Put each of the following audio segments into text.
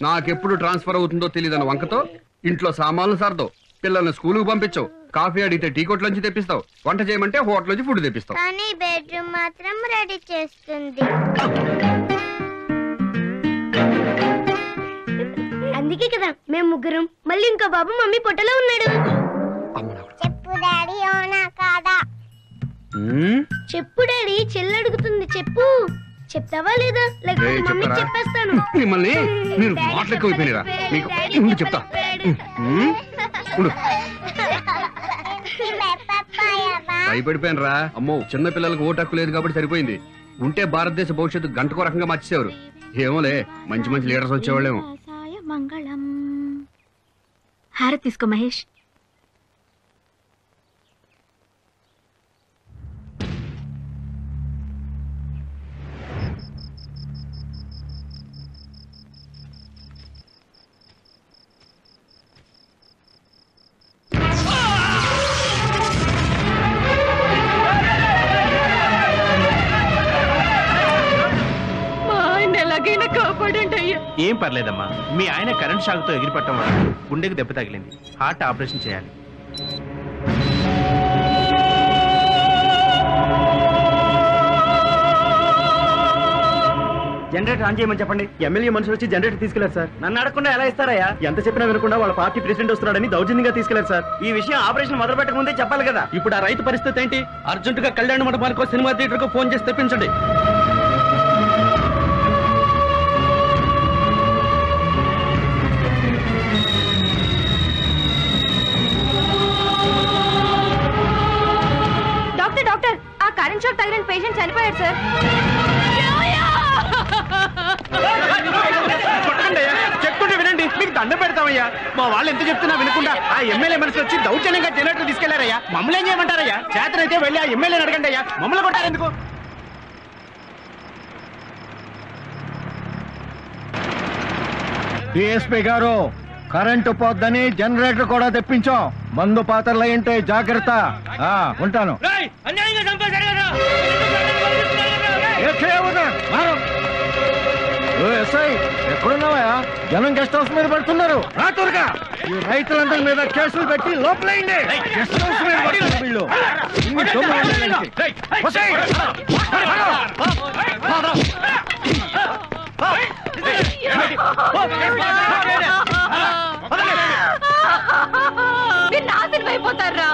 నాకెప్పుడు ట్రాన్స్ఫర్ అవుతుందో తెలియదని వంకతో ఇంట్లో సామాన్లు సర్దో, పిల్లల్ని స్కూలుకు పంపించవు, కాఫీ అడిగితే టీ కొట్ల నుంచి తెప్పిస్తావు, వంట చేయమంటే హోటల్ నుంచి ఫుడ్ తెప్పిస్తావు. కానీ బెడ్రూమ్ మాత్రం రెడీ చేస్తుంది. అందుకే కదా మేము ముగ్గురం, మళ్ళీ ఇంకో బాబు మమ్మీ పొట్టలో ఉన్నాడు. చెప్పు డాడీ, అవునా కాదా? చెప్పు డాడీ, చెల్లి అడుగుతుంది, చెప్పు. చెప్తావా లేదా? లేకపోతే మమ్మీ చెప్పేస్తాను. మిమ్మల్ని మీరు మాట్లాడుకోపోయినరా? మీకు చెప్తా. భయపడిపోయాను రా. అమ్మో, చిన్న పిల్లలకు ఓటు హక్కు లేదు కాబట్టి సరిపోయింది. ఉంటే భారతదేశ భవిష్యత్తు గంటకో రకంగా మార్చేసేవారు. ఏమోలే, మంచి మంచి లీడర్స్ వచ్చేవాళ్ళేమో. మంగళం. హారతి తీసుకో మహేష్. ఏం పర్లేదమ్మా, మీ ఆయన కరెంట్ షాక్ తో ఎగిరిపట్టడం వల్ల గుండెకి దెబ్బ తగిలింది. హార్ట్ ఆపరేషన్ చేయాలి. జనరేటర్ ఆన్ చేయమని చెప్పండి. ఎమ్మెల్యే మనుషులు వచ్చి జనరేటర్ తీసుకెళ్లారు సార్. నన్ను అడగకుండా ఎలా ఇస్తారయ్యా? ఎంత చెప్పినా వినకుండా వాళ్ళ పార్టీ ప్రెసిడెంట్ వస్తున్నాడని దౌర్జన్యంగా తీసుకెళ్లారు సార్. ఈ విషయం ఆపరేషన్ మొదలు పెట్టక ముందే చెప్పాలి కదా. ఇప్పుడు ఆ రైతు పరిస్థితి ఏంటి? అర్జెంట్ గా కళ్యాణ మండపానికో సినిమా థియేటర్ కో ఫోన్ చేసి తెప్పించండి. డాక్టర్ డాక్టర్, ఆ కరెంట్ షాక్ తగిలిన పేషెంట్ చనిపోయాడు సార్. చెప్తుంటే వినండి, మీకు దండ పెడతామయ్యా. మా వాళ్ళు ఎంత చెప్తున్నా వినకుండా ఆ ఎమ్మెల్యే మనుషులు వచ్చి దౌర్జన్యంగా జనరేటర్ తీసుకెళ్లారయ్యా. మమ్మల్ని ఏం చేయమంటారయ్యా? చేతనైతే వెళ్ళి ఆ ఎమ్మెల్యేని అడగండి అయ్యా. మమ్మల్ని కొట్టారు ఎందుకు? డిఎస్పీ గారు, కరెంటు పోద్దని జనరేటర్ కూడా తెప్పించాం. మందు పాత్రలు అయింటే జాగ్రత్త. ఉంటాను. ఎక్కడున్నావా? జనం గెస్ట్ హౌస్ మీద పడుతున్నారు. రాత్రుగా ఈ రైతులందరి మీద కేసులు పెట్టి లోపలైంది. గెస్ట్ హౌస్ మీద పడుతున్నారు వీళ్ళు. మీరు నాశనం అయిపోతారా?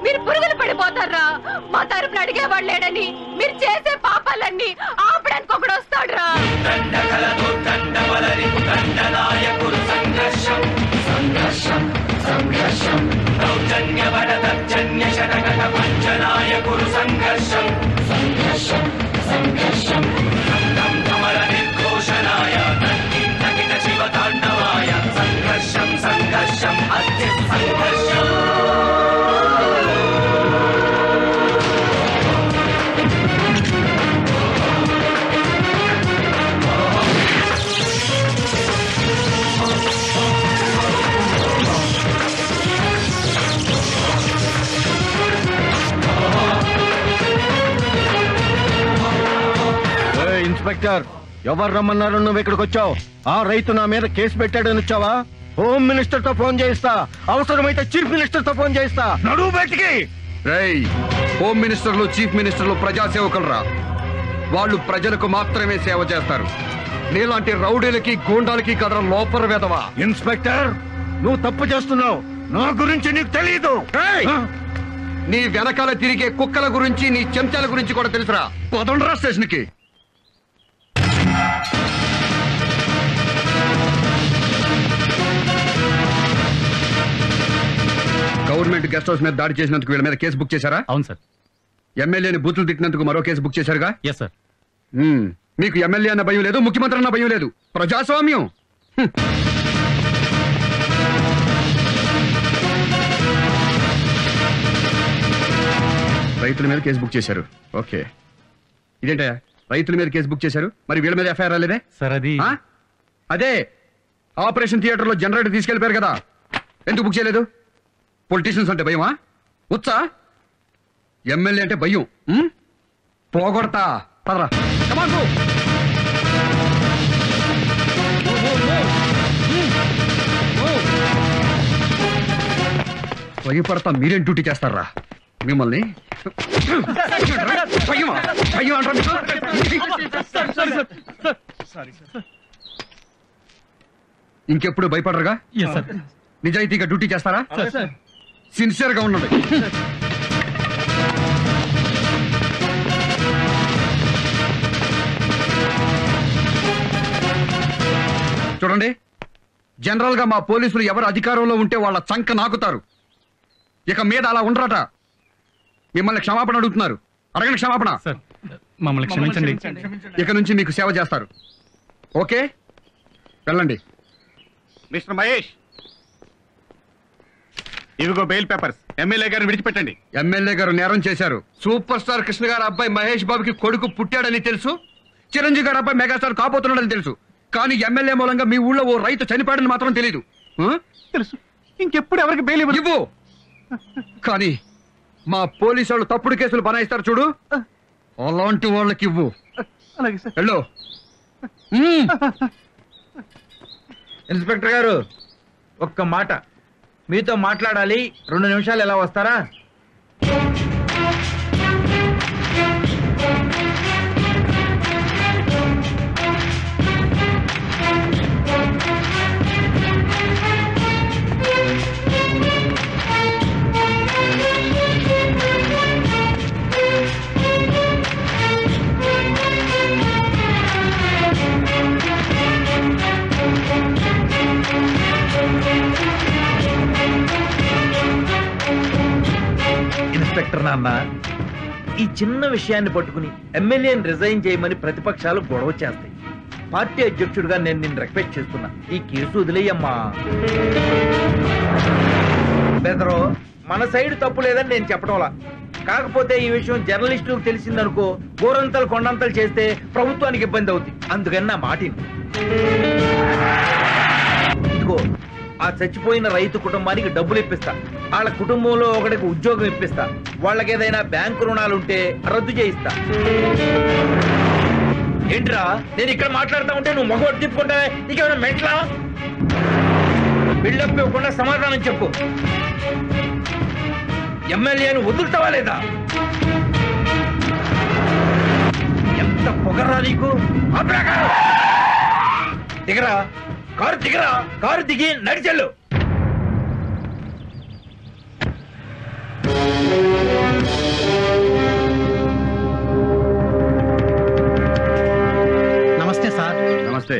మీరు పురుగులు పడిపోతారా? మా తరపున అడిగేవాడు లేడని మీరు చేసే పాపాలన్నీ ఆపడానికి ఒకడు వస్తాడు రా. ఇన్స్పెక్టర్, ఎవరు రమ్మన్నారు? నువ్వు ఇక్కడికి వచ్చావు? ఆ రైతు నా మీద కేసు పెట్టాడని వచ్చావా? హోమ్ మినిస్టర్ తో ఫోన్ చేయిస్తా, అవసరమైతే చీఫ్ మినిస్టర్ తో ఫోన్ చేయిస్తా. నడువు బయటికి. హోమ్ మినిస్టర్లు, చీఫ్ మినిస్టర్లు ప్రజాసేవకులు రా. వాళ్ళు ప్రజలకు మాత్రమే సేవ చేస్తారు. నీలాంటి రౌడీలకి, గూండాలకి కదరా లోపల వెదవా. ఇన్స్పెక్టర్, నువ్వు తప్పు చేస్తున్నావు. నా గురించి నీకు తెలీదు. నీ వెనకాల తిరిగే కుక్కల గురించి, నీ చెంచాల గురించి కూడా తెలుసురా. పదండ్రా స్టేషన్ కి. గవర్నమెంట్ గెస్ట్ హౌస్ మీద దాడి చేసినందుకు వీళ్ళ మీద కేసు బుక్ చేశారా? అవును సార్. ఎమ్మెల్యేని బూతులు తిట్టినందుకు మరో కేసు బుక్ చేశారుగా? Yes sir. మీకు ఎమ్మెల్యే అన్న భయం లేదు, ముఖ్యమంత్రి అన్న భయం లేదు. ప్రజాస్వామ్యం. రైతుల మీద కేసు బుక్ చేశారు. ఓకే, ఇదేంటయ్యా రైతుల మీద కేసు బుక్ చేశారు, మరి వీళ్ళ మీద ఎఫ్ఐఆర్ రాలేదే? సార్ అది అదే ఆపరేషన్ థియేటర్లో జనరేటర్ తీసుకెళ్ళిపోయారు కదా, ఎందుకు బుక్ చేయలేదు? పొలిటీషియన్స్ అంటే భయమా? వచ్చా? ఎమ్మెల్యే అంటే భయం. పోగొడతా. పదరా. Come on go. భయపడతా మీరేం డ్యూటీ చేస్తారా మిమ్మల్ని? ఇంకెప్పుడు భయపడరుగా? నిజాయితీగా డ్యూటీ చేస్తారా? సిన్సియర్ గా ఉండండి. చూడండి, జనరల్ గా మా పోలీసులు ఎవరు అధికారంలో ఉంటే వాళ్ళ చంక నాకుతారు. ఇక మీద అలా ఉండరట. మిమ్మల్ని క్షమాపణ అడుగుతున్నారు. అడగండి క్షమాపణ. మమ్మల్ని క్షమించండి. ఇక నుంచి మీకు సేవ చేస్తారు. ఓకే, వెళ్ళండి. మిస్టర్ మహేష్, ఇవిగో బెయిల్ పేపర్స్. ఎమ్మెల్యే గారిని విడిచిపెట్టండి. ఎమ్మెల్యే గారు నేరం చేశారు. సూపర్ స్టార్ కృష్ణ గారు అబ్బాయి మహేష్ బాబుకి కొడుకు పుట్టాడని తెలుసు. చిరంజీవి గారు అబ్బాయి మెగాస్టార్ కాబోతున్నాడని తెలుసు. కానీ ఎమ్మెల్యే మూలంగా మీ ఊళ్ళో ఓ రైతు చనిపోయాడని మాత్రం తెలియదు. తెలుసు. ఇంకెప్పుడు ఎవరికి బెయిల్ ఇవ్వు. కానీ మా పోలీసు వాళ్ళు తప్పుడు కేసులు బనాయిస్తారు చూడు, అలాంటి వాళ్ళకి ఇవ్వు. అలాగే సార్. వెళ్ళు. ఇన్స్పెక్టర్ గారు, ఒక్క మాట మీతో మాట్లాడాలి. 2 నిమిషాలు ఎలా వస్తారా? ఇన్స్పెక్టర్ నాన్న, ఈ చిన్న విషయాన్ని పట్టుకుని ఎమ్మెల్యేని రిజైన్ చేయమని ప్రతిపక్షాలు గొడవ చేస్తాయి. పార్టీ అధ్యక్షుడిగా నేను నిన్ను రిక్వెస్ట్ చేస్తున్నా, ఈ కేసు వదిలేయమ్మా. బెదరో, మన సైడ్ తప్పు లేదని నేను చెప్పడంలా. కాకపోతే ఈ విషయం జర్నలిస్టులకు తెలిసిందనుకో, గోరంతలు కొండంతలు చేస్తే ప్రభుత్వానికి ఇబ్బంది అవుతుంది. అందుకని నా మాటిని. ఇదిగో, ఆ చచ్చిపోయిన రైతు కుటుంబానికి డబ్బులు ఇప్పిస్తా. వాళ్ళ కుటుంబంలో ఒకటికి ఉద్యోగం ఇప్పిస్తా. వాళ్ళకి ఏదైనా బ్యాంకు రుణాలుంటే రద్దు చేయిస్తా. ఏంట్రా, నేను ఇక్కడ మాట్లాడుతూ ఉంటే నువ్వు మగవాడు తిప్పుకుంటా? నీకేమైనా మెంట్లా? బిల్డప్ ఇవ్వకుండా సమాధానం చెప్పు. ఎమ్మెల్యేను వదులుతావా లేదా? ఎంత పొగరా నీకు? దిగరా, కారు దిగరా. కారు దిగి నడిచెళ్ళు. నమస్తే సార్. నమస్తే.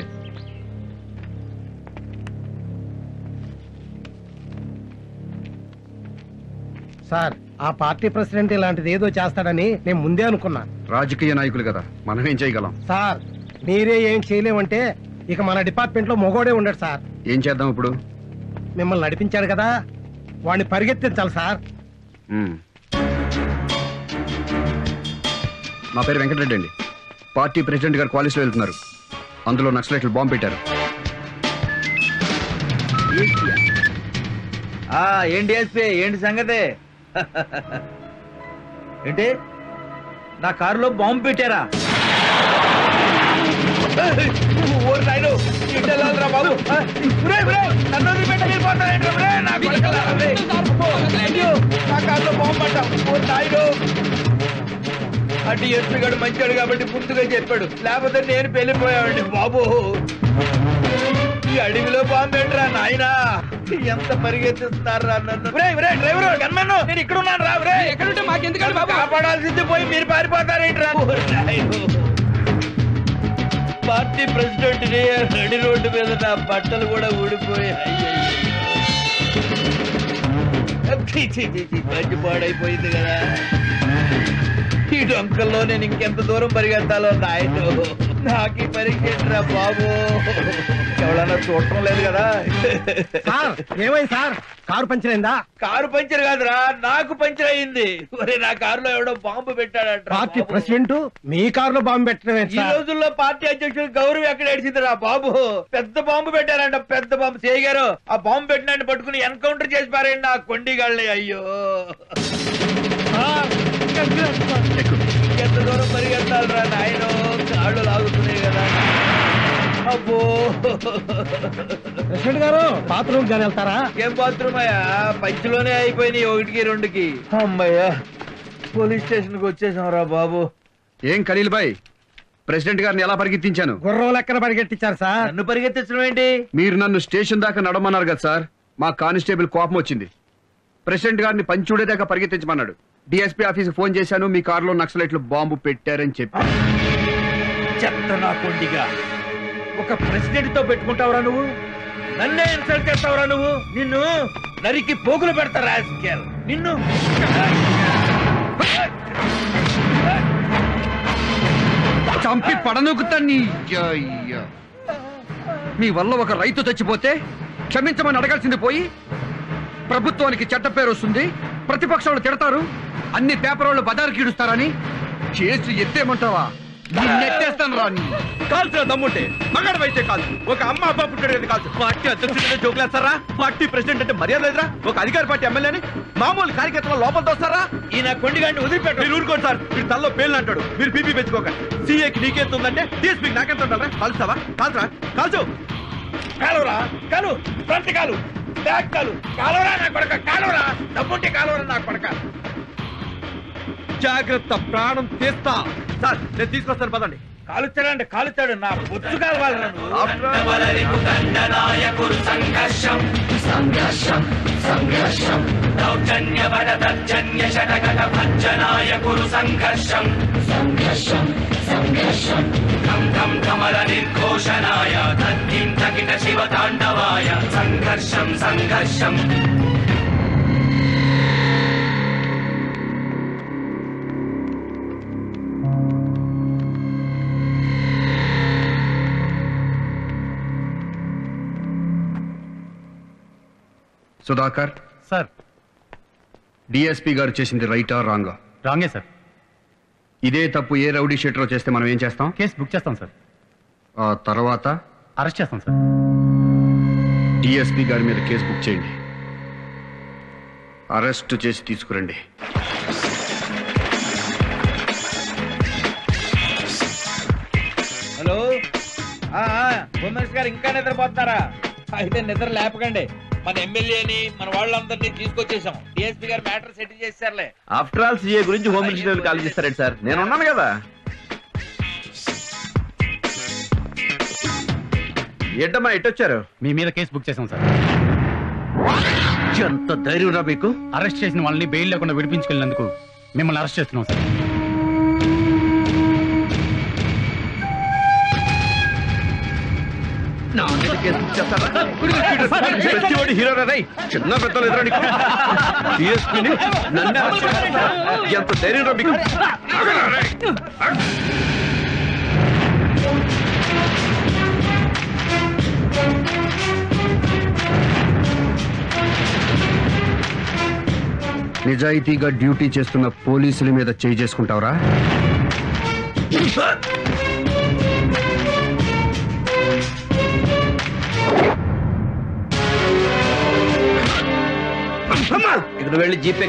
సార్, ఆ పార్టీ ప్రెసిడెంట్ ఇలాంటిది ఏదో చేస్తాడని నేను ముందే అనుకున్నా. రాజకీయ నాయకులు కదా, మనం ఏం చేయగలం? సార్, మీరే ఏం చేయలేమంటే ఇక మన డిపార్ట్మెంట్ లో మొగోడే ఉండడు సార్. ఏం చేద్దాం ఇప్పుడు? మిమ్మల్ని నడిపించాడు కదా, వాడిని పరిగెత్తించాలి సార్. నా పేరు వెంకటరెడ్డి అండి. పార్టీ ప్రెసిడెంట్ గారు క్వాలిస్లో వెళ్తున్నారు. అందులో నక్సలైట్లు బాంబు పెట్టారు. ఏంటి ఎస్పీ, ఏంటి సంగతి? ఏంటి, నా కారులో బాంబు పెట్టారా? బాబు, నా కారులో బాంబు పడ్డా. అటు ఎస్పీ గారు మంచాడు కాబట్టి ముందుగా చెప్పాడు, లేకపోతే నేను వెళ్ళిపోయావండి బాబు. ఈ అడవిలో బాంబు ఏంట్రా నాయనా? ఎంత పరిగెత్తిస్తున్నారా నన్ను? డ్రైవర్ గన్మన్, నేను ఇక్కడ ఉన్నాను రా. ఎక్కడుంటే మాకెందుకండి బాబు? కాపాడాల్సింది పోయి మీరు పారిపోతారేంట్రా? పార్టీ ప్రెసిడెంట్ నడి రోడ్డు మీద నా బట్టలు కూడా ఊడిపోయాయి. మంచి పాడైపోయింది కదా. ఈ డొంకల్లో నేను ఇంకెంత దూరం పరిగెత్తాలో నాయన. నాకు పరీక్ష ఏంట్రా బాబు, ఎవడన్నా చూడటం లేదు కదా. సార్ ఏమైంది సార్? కారు పంచర్ అయిందా? కారు పంచర్ కాదురా, నాకు పంచర్ అయింది. ఒరే నా కారులో ఎవడో బాంబు పెట్టాడంట. పార్టీ ప్రెసిడెంట్ మీ కారులో బాంబు పెట్టడం ఈ రోజుల్లో పార్టీ అధ్యక్షుడు గౌరవం ఎక్కడ ఏడిచిందిరా బాబు. పెద్ద బాంబు పెట్టారంట, పెద్ద బాంబు. చేయగారు ఆ బాంబు పెట్టినట్టు పట్టుకుని ఎన్కౌంటర్ చేసి పారండి నా కొండిగాళ్ళే. అయ్యో ఎంత దూరం పరిగెత్తాలరా నాయన, కాళ్ళు లాగుతున్నాయి కదా. అబ్బో ప్రెసిడెంట్ గారు బాత్రూమ్ కానీ వెళ్తారా? ఏం బాత్రూమ్ అయ్యా, పంచులోనే అయిపోయినాయి 1కి 2కి. అమ్మయ్యా పోలీస్ స్టేషన్ కి వచ్చేసాంరా బాబు. ఏం ఖలీల్ భాయ్, ప్రెసిడెంట్ గారిని ఎలా పరిగెత్తించాను? గుర్రం లెక్కన పరిగెట్టించారు సార్. నన్ను పరిగెత్తించడం ఏంటి? మీరు నన్ను స్టేషన్ దాకా నడమన్నారు కదా సార్, మా కానిస్టేబుల్ కోపం వచ్చింది. ప్రెసిడెంట్ గారిని పంచుడేదాకా పరిగెత్తించమన్నాడు. డిఎస్పీ ఆఫీస్ ఫోన్ చేశాను, మీ కారులో నక్సలైట్లు బాంబు పెట్టారని చెప్పి. చెత్త నా కొండిగా, ఒక ప్రెసిడెంట్ తో పెట్టుకుంటావురా నువ్వు? నన్నే ఇన్సల్ట్ చేస్తావురా నువ్వు? నిన్ను నరికి పోగులు పెడతారా నిన్ను. చంపి పడనొక్కుతా నీ. మీ వల్ల ఒక రైతు చచ్చిపోతే క్షమించమని అడగాల్సింది పోయి ప్రభుత్వానికి చెడ్డ పేరు వస్తుంది, ప్రతిపక్షాలు తిడతారు, అన్ని పేపర్ వాళ్ళు బజారు కీడుస్తారని కేసు ఎత్తేమంటావా? నెట్టేస్తాను రాని. కాల్సిన దమ్ముంటే మగాడవైతే కాదు, ఒక అమ్మ అబ్బా పుట్టాడు కాదు. పార్టీ అధ్యక్షుడు జోకులేస్తారా? పార్టీ ప్రెసిడెంట్ అంటే మర్యాద లేదురా? ఒక అధికార పార్టీ ఎమ్మెల్యేని మామూలు కార్యకర్తల లోపలతో వస్తారా? ఈయన కొండిగాడిని వదిలిపెట్టు. మీరు ఊరుకోండి సార్, మీరు తల్లో పేర్లు అంటాడు. మీరు బీపీ పెంచుకోకండి. సీఏకి నీకెంత ఉందంటే డిఎస్పీకి నాకెంత ఉండాలా? కాల్స్తావా? కాల్చరా? కాల్చు. కాలువరా, కాలు, ఫ్రంట్ కాలు, బ్యాక్ కాలు, కాలువరా నా కొడక, కాలువరా, దమ్ముంటే కాలువరా నా కొడక. జాగ్రత్త, ప్రాణం తీస్తా. సార్ నేను తీసుకొస్తాను పదండి. కాలుచ్చాడంటే కాలుచ్చాడు, నా బొచ్చు కాలవాలి నన్ను. సుధాకర్ సార్. డిఎస్పీ గారు చేసింది రైటా రాంగా? రాంగే సార్. ఇదే తప్పు ఏ రౌడీ షీటరో చేస్తే మనం ఏం చేస్తాం? కేసు బుక్ చేస్తాం సార్. ఆ తర్వాత అరెస్ట్ చేస్తాం సార్. డిఎస్పీ గారి మీద కేసు బుక్ చేయండి, అరెస్ట్ చేసి తీసుకురండి. హలో, హోమ్ మినిస్టర్ గారు ఇంకా నిద్రపోతున్నారా? అయితే నిద్ర లేపకండి. మన ఎమ్మెల్యేని మన వాళ్ళందరినీ తీసుకొచ్చేసాం. డిఎస్పీ గారు మ్యాటర్ సెటిల్ చేశారులే. ఆఫ్టర్ ఆల్ సీఏ గురించి హోమ్ మినిస్టర్ కాల్ చేస్తారండి సార్. నేను ఉన్నాను కదా. ఏంటమ్మా ఎట్టొచ్చారు? మీ మీద కేసు బుక్ చేసాం సార్. ఎంత ధైర్యం రా మీకు? అరెస్ట్ చేసిన వాళ్ళని బెయిల్ లేకుండా విడిపించుకెళ్ళినందుకు మిమ్మల్ని అరెస్ట్ చేస్తున్నాం సార్. నా మీద కేసు బుక్ చేస్తారా? ప్రతివాడు హీరోరా రై? చిన్న పెద్దలు ఎదురా నీకు? డిఎస్పీని నన్ను అరెస్ట్ చేస్తారా? ఎంత ధైర్యం రా మీకు? నిజాయితీగా డ్యూటీ చేస్తున్న పోలీసుల మీద చేయి చేసుకుంటావరా? ఇక్కడ వెళ్ళి జీపే.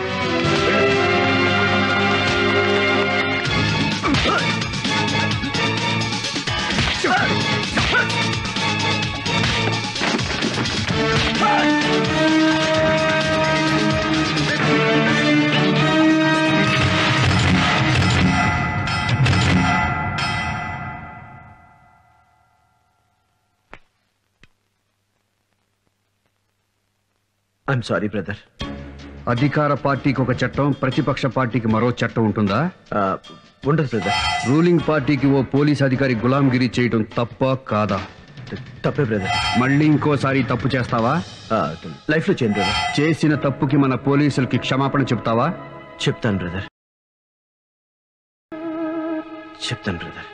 I'm sorry brother. అధికార పార్టీకి ఒక చట్టం, ప్రతిపక్ష పార్టీకి మరో చట్టం ఉంటుందా? ఉండదు బ్రదర్. రూలింగ్ పార్టీకి ఓ పోలీస్ అధికారి గులాంగిరి చేయడం తప్ప కాదా? తప్పే బ్రదర్. మళ్ళీ ఇంకోసారి తప్పు చేస్తావా? లైఫ్ లో చేయండి బ్రదర్. చేసిన తప్పుకి మన పోలీసులకి క్షమాపణ చెప్తావా? చెప్తాను బ్రదర్, చెప్తాను బ్రదర్.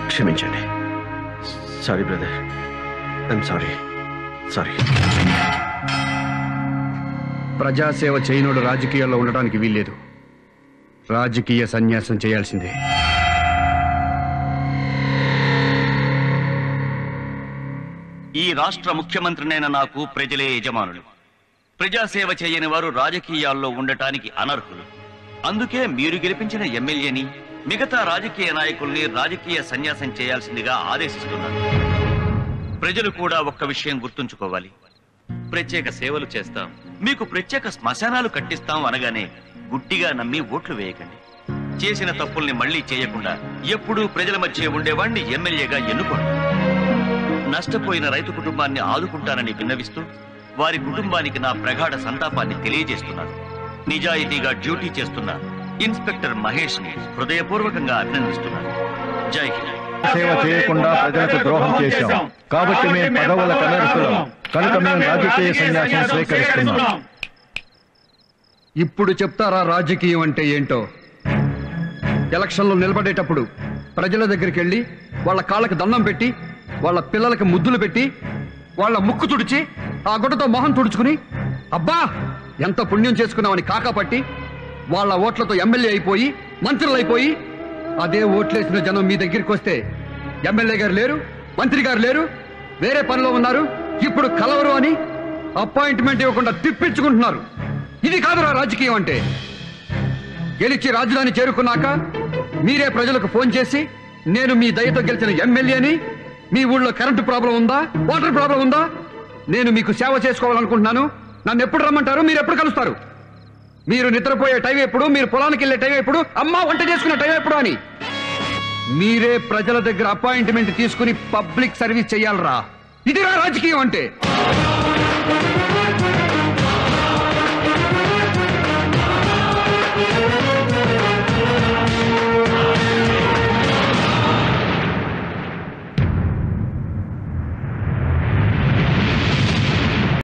క్షమించండి. Sorry brother, I'm sorry. ప్రజాసేవ చేయనోడు రాజకీయాల్లో ఉండటానికి వీల్లేదు. రాజకీయ సన్యాసం చేయాల్సిందే. ఈ రాష్ట్ర ముఖ్యమంత్రినైన నాకు ప్రజలే యజమానులు. ప్రజాసేవ చేయని వారు రాజకీయాల్లో ఉండటానికి అనర్హులు. అందుకే మీరు గెలిపించిన ఎమ్మెల్యేని, మిగతా రాజకీయ నాయకుల్ని రాజకీయ సన్యాసం చేయాల్సిందిగా ఆదేశిస్తున్నారు. ప్రజలు కూడా ఒక్క విషయం గుర్తుంచుకోవాలి. ప్రత్యేక సేవలు చేస్తాం, మీకు ప్రత్యేక శ్మశానాలు కట్టిస్తాం అనగానే గుడ్డిగా నమ్మి ఓట్లు వేయకండి. చేసిన తప్పుల్ని మళ్లీ చేయకుండా ఎప్పుడూ ప్రజల మధ్య ఉండేవాణ్ణి ఎమ్మెల్యేగా ఎన్నుకోండి. నష్టపోయిన రైతు కుటుంబాన్ని ఆదుకుంటానని విన్నవిస్తూ వారి కుటుంబానికి నా ప్రగాఢ సంతాపాన్ని తెలియజేస్తున్నాను. నిజాయితీగా డ్యూటీ చేస్తున్న ఇన్స్పెక్టర్ మహేష్ ని హృదయపూర్వకంగా అభినందిస్తున్నాను. జై హింద్. సేవ చేయకుండా ప్రజలకు ద్రోహం చేశాం కాబట్టి మేము పదవుల కనర్సులం కనుక మేము రాజకీయ సన్యాసం స్వీకరిస్తున్నాం. ఇప్పుడు చెప్తారా రాజకీయం అంటే ఏంటో? ఎలక్షన్లో నిలబడేటప్పుడు ప్రజల దగ్గరికి వెళ్ళి వాళ్ళ కాళ్ళకి దండం పెట్టి, వాళ్ళ పిల్లలకి ముద్దులు పెట్టి, వాళ్ళ ముక్కు తుడిచి, ఆ గుడ్డతో మొహం తుడుచుకుని అబ్బా ఎంత పుణ్యం చేసుకున్నామని కాకాపట్టి వాళ్ళ ఓట్లతో ఎమ్మెల్యే అయిపోయి మంత్రులు అయిపోయి, అదే ఓట్లేసిన జనం మీ దగ్గరికి వస్తే ఎమ్మెల్యే గారు లేరు, మంత్రి గారు లేరు, వేరే పనిలో ఉన్నారు, ఇప్పుడు కలవరు అని అపాయింట్మెంట్ ఇవ్వకుండా తిప్పించుకుంటున్నారు. ఇది కాదురా రాజకీయం అంటే. గెలిచి రాజధాని చేరుకున్నాక మీరే ప్రజలకు ఫోన్ చేసి, నేను మీ దయతో గెలిచిన ఎమ్మెల్యేని, మీ ఊళ్ళో కరెంటు ప్రాబ్లం ఉందా, వాటర్ ప్రాబ్లం ఉందా, నేను మీకు సేవ చేసుకోవాలనుకుంటున్నాను, నన్ను ఎప్పుడు రమ్మంటారు, మీరు ఎప్పుడు కలుస్తారు, మీరు నిద్రపోయే టైం ఎప్పుడు, మీరు పొలానికి వెళ్ళే టైం ఎప్పుడు, అమ్మ వంట చేసుకునే టైం ఎప్పుడు అని మీరే ప్రజల దగ్గర అపాయింట్మెంట్ తీసుకుని పబ్లిక్ సర్వీస్ చెయ్యాలరా. ఇదిరా రాజకీయం అంటే.